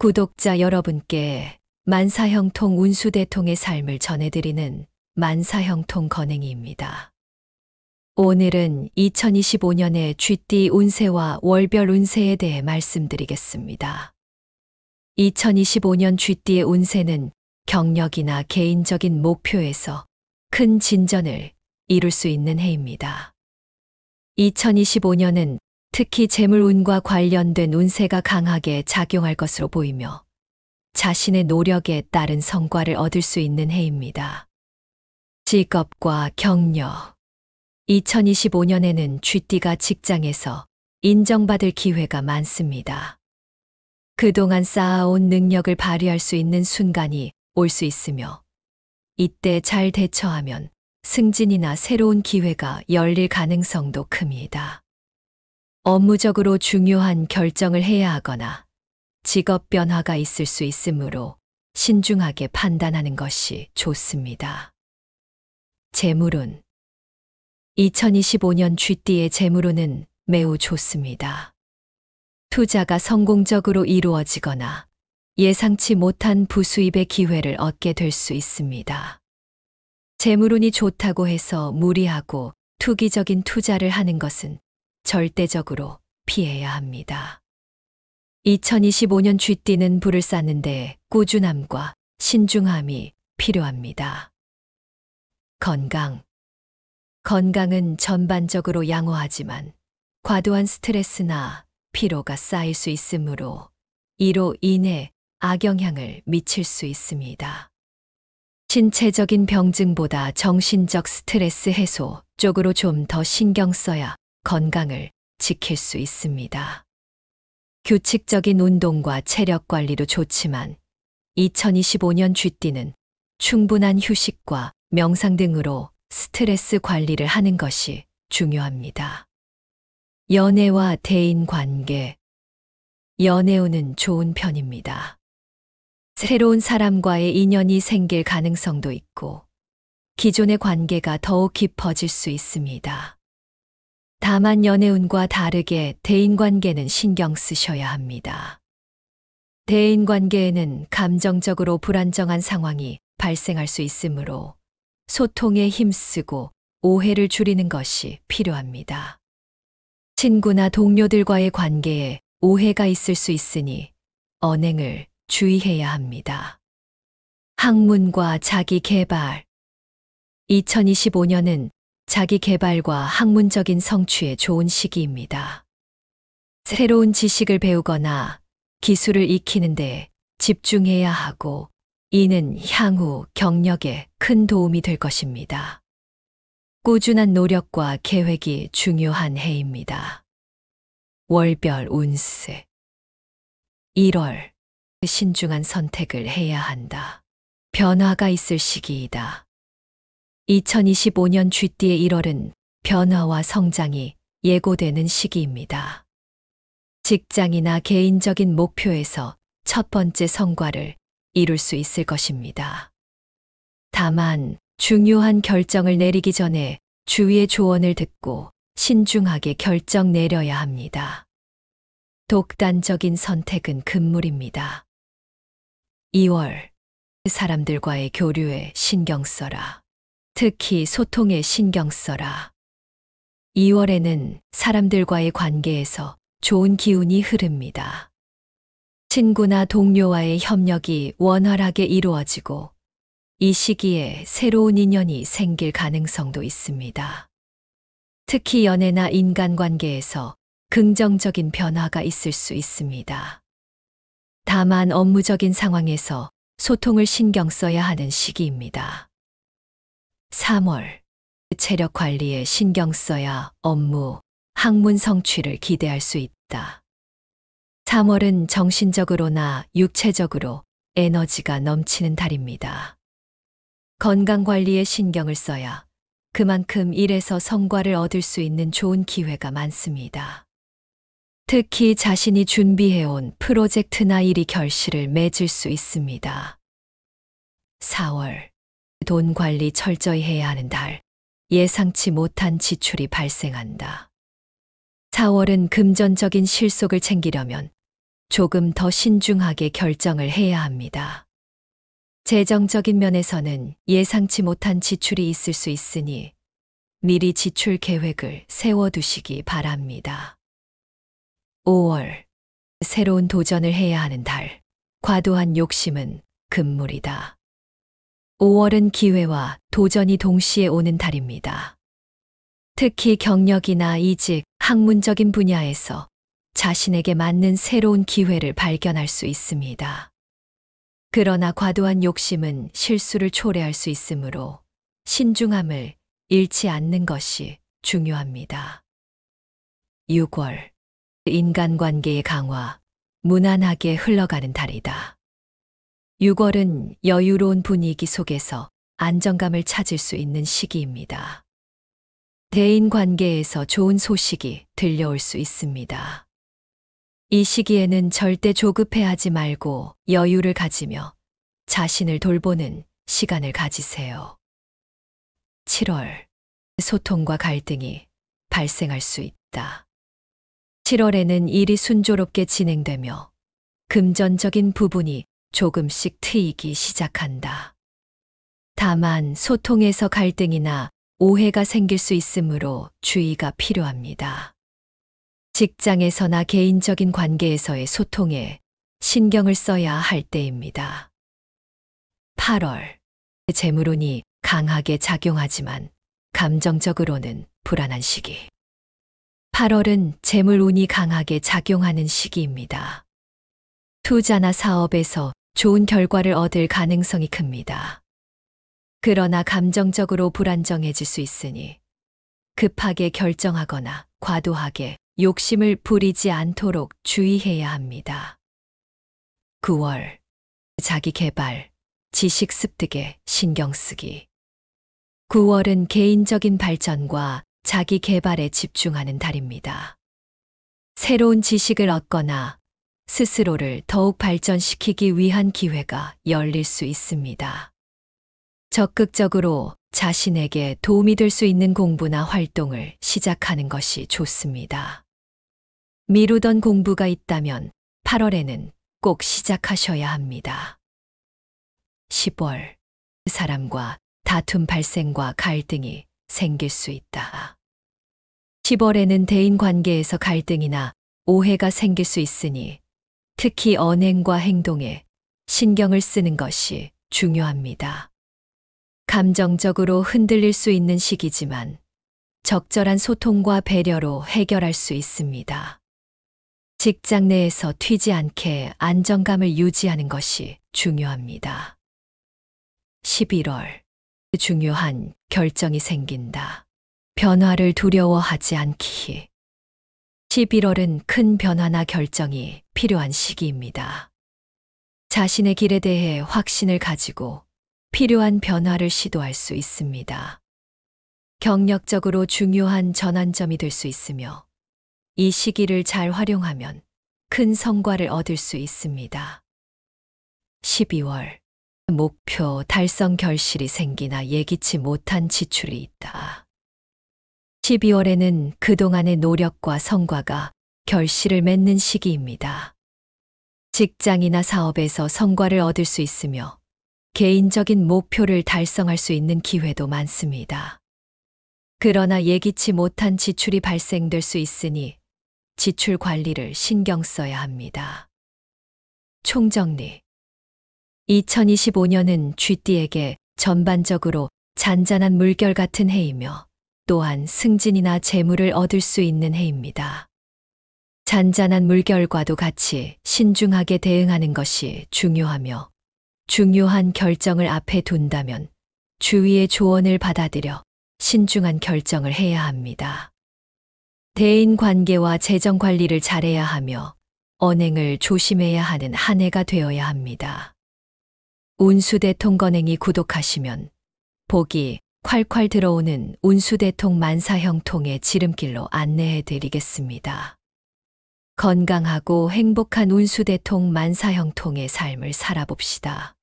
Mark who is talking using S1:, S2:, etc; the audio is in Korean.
S1: 구독자 여러분께 만사형통 운수대통의 삶을 전해드리는 만사형통 건행이입니다. 오늘은 2025년의 쥐띠 운세와 월별 운세에 대해 말씀드리겠습니다. 2025년 쥐띠의 운세는 경력이나 개인적인 목표에서 큰 진전을 이룰 수 있는 해입니다. 2025년은 특히 재물운과 관련된 운세가 강하게 작용할 것으로 보이며 자신의 노력에 따른 성과를 얻을 수 있는 해입니다. 직업과 경력 2025년에는 쥐띠가 직장에서 인정받을 기회가 많습니다. 그동안 쌓아온 능력을 발휘할 수 있는 순간이 올 수 있으며 이때 잘 대처하면 승진이나 새로운 기회가 열릴 가능성도 큽니다. 업무적으로 중요한 결정을 해야 하거나 직업 변화가 있을 수 있으므로 신중하게 판단하는 것이 좋습니다. 재물운 2025년 쥐띠의 재물운은 매우 좋습니다. 투자가 성공적으로 이루어지거나 예상치 못한 부수입의 기회를 얻게 될 수 있습니다. 재물운이 좋다고 해서 무리하고 투기적인 투자를 하는 것은 절대적으로 피해야 합니다. 2025년 쥐띠는 불을 쌓는데 꾸준함과 신중함이 필요합니다. 건강은 전반적으로 양호하지만 과도한 스트레스나 피로가 쌓일 수 있으므로 이로 인해 악영향을 미칠 수 있습니다. 신체적인 병증보다 정신적 스트레스 해소 쪽으로 좀 더 신경 써야 건강을 지킬 수 있습니다. 규칙적인 운동과 체력 관리도 좋지만 2025년 쥐띠는 충분한 휴식과 명상 등으로 스트레스 관리를 하는 것이 중요합니다. 연애와 대인 관계 연애운은 좋은 편입니다. 새로운 사람과의 인연이 생길 가능성도 있고 기존의 관계가 더욱 깊어질 수 있습니다. 다만 연애운과 다르게 대인관계는 신경 쓰셔야 합니다. 대인관계에는 감정적으로 불안정한 상황이 발생할 수 있으므로 소통에 힘쓰고 오해를 줄이는 것이 필요합니다. 친구나 동료들과의 관계에 오해가 있을 수 있으니 언행을 주의해야 합니다. 학문과 자기 개발 2025년은 자기 개발과 학문적인 성취에 좋은 시기입니다. 새로운 지식을 배우거나 기술을 익히는 데 집중해야 하고 이는 향후 경력에 큰 도움이 될 것입니다. 꾸준한 노력과 계획이 중요한 해입니다. 월별 운세 1월 신중한 선택을 해야 한다. 변화가 있을 시기이다. 2025년 쥐띠의 1월은 변화와 성장이 예고되는 시기입니다. 직장이나 개인적인 목표에서 첫 번째 성과를 이룰 수 있을 것입니다. 다만 중요한 결정을 내리기 전에 주위의 조언을 듣고 신중하게 결정 내려야 합니다. 독단적인 선택은 금물입니다. 2월 사람들과의 교류에 신경 써라. 특히 소통에 신경 써라. 2월에는 사람들과의 관계에서 좋은 기운이 흐릅니다. 친구나 동료와의 협력이 원활하게 이루어지고 이 시기에 새로운 인연이 생길 가능성도 있습니다. 특히 연애나 인간관계에서 긍정적인 변화가 있을 수 있습니다. 다만 업무적인 상황에서 소통을 신경 써야 하는 시기입니다. 3월 체력 관리에 신경 써야 업무, 학문 성취를 기대할 수 있다. 3월은 정신적으로나 육체적으로 에너지가 넘치는 달입니다. 건강 관리에 신경을 써야 그만큼 일에서 성과를 얻을 수 있는 좋은 기회가 많습니다. 특히 자신이 준비해온 프로젝트나 일이 결실을 맺을 수 있습니다. 4월 돈 관리 철저히 해야 하는 달, 예상치 못한 지출이 발생한다. 4월은 금전적인 실속을 챙기려면 조금 더 신중하게 결정을 해야 합니다. 재정적인 면에서는 예상치 못한 지출이 있을 수 있으니 미리 지출 계획을 세워두시기 바랍니다. 5월. 새로운 도전을 해야 하는 달. 과도한 욕심은 금물이다. 5월은 기회와 도전이 동시에 오는 달입니다. 특히 경력이나 이직, 학문적인 분야에서 자신에게 맞는 새로운 기회를 발견할 수 있습니다. 그러나 과도한 욕심은 실수를 초래할 수 있으므로 신중함을 잃지 않는 것이 중요합니다. 6월. 인간관계의 강화, 무난하게 흘러가는 달이다. 6월은 여유로운 분위기 속에서 안정감을 찾을 수 있는 시기입니다. 대인 관계에서 좋은 소식이 들려올 수 있습니다. 이 시기에는 절대 조급해하지 말고 여유를 가지며 자신을 돌보는 시간을 가지세요. 7월. 소통과 갈등이 발생할 수 있다. 7월에는 일이 순조롭게 진행되며 금전적인 부분이 조금씩 트이기 시작한다. 다만 소통에서 갈등이나 오해가 생길 수 있으므로 주의가 필요합니다. 직장에서나 개인적인 관계에서의 소통에 신경을 써야 할 때입니다. 8월. 재물운이 강하게 작용하지만 감정적으로는 불안한 시기. 8월은 재물운이 강하게 작용하는 시기입니다. 투자나 사업에서 좋은 결과를 얻을 가능성이 큽니다. 그러나 감정적으로 불안정해질 수 있으니 급하게 결정하거나 과도하게 욕심을 부리지 않도록 주의해야 합니다. 9월. 자기 개발, 지식 습득에 신경 쓰기. 9월은 개인적인 발전과 자기 개발에 집중하는 달입니다. 새로운 지식을 얻거나 스스로를 더욱 발전시키기 위한 기회가 열릴 수 있습니다. 적극적으로 자신에게 도움이 될 수 있는 공부나 활동을 시작하는 것이 좋습니다. 미루던 공부가 있다면 8월에는 꼭 시작하셔야 합니다. 10월. 사람과 다툼 발생과 갈등이 생길 수 있다. 10월에는 대인 관계에서 갈등이나 오해가 생길 수 있으니 특히 언행과 행동에 신경을 쓰는 것이 중요합니다. 감정적으로 흔들릴 수 있는 시기지만 적절한 소통과 배려로 해결할 수 있습니다. 직장 내에서 튀지 않게 안정감을 유지하는 것이 중요합니다. 11월. 중요한 결정이 생긴다. 변화를 두려워하지 않기. 11월은 큰 변화나 결정이 필요한 시기입니다. 자신의 길에 대해 확신을 가지고 필요한 변화를 시도할 수 있습니다. 경력적으로 중요한 전환점이 될 수 있으며 이 시기를 잘 활용하면 큰 성과를 얻을 수 있습니다. 12월. 목표 달성 결실이 생기나 예기치 못한 지출이 있다. 12월에는 그동안의 노력과 성과가 결실을 맺는 시기입니다. 직장이나 사업에서 성과를 얻을 수 있으며 개인적인 목표를 달성할 수 있는 기회도 많습니다. 그러나 예기치 못한 지출이 발생될 수 있으니 지출 관리를 신경 써야 합니다. 총정리. 2025년은 쥐띠에게 전반적으로 잔잔한 물결 같은 해이며 또한 승진이나 재물을 얻을 수 있는 해입니다. 잔잔한 물결과도 같이 신중하게 대응하는 것이 중요하며 중요한 결정을 앞에 둔다면 주위의 조언을 받아들여 신중한 결정을 해야 합니다. 대인 관계와 재정 관리를 잘해야 하며 언행을 조심해야 하는 한 해가 되어야 합니다. 운수대통 건행이 구독하시면 복이 콸콸 들어오는 운수대통 만사형통의 지름길로 안내해 드리겠습니다. 건강하고 행복한 운수대통 만사형통의 삶을 살아봅시다.